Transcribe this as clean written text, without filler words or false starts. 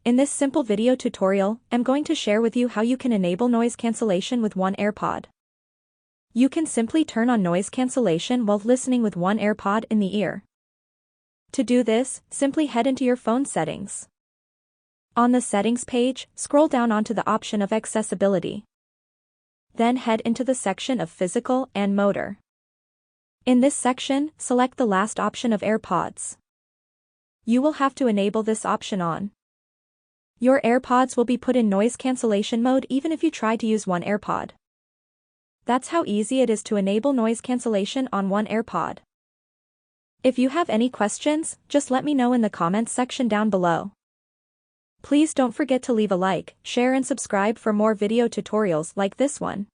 In this simple video tutorial, I'm going to share with you how you can enable noise cancellation with one AirPod. You can simply turn on noise cancellation while listening with one AirPod in the ear. To do this, simply head into your phone settings. On the settings page, scroll down onto the option of accessibility. Then head into the section of physical and motor. In this section, select the last option of AirPods. You will have to enable this option on. Your AirPods will be put in noise cancellation mode even if you try to use one AirPod. That's how easy it is to enable noise cancellation on one AirPod. If you have any questions, just let me know in the comments section down below. Please don't forget to leave a like, share and subscribe for more video tutorials like this one.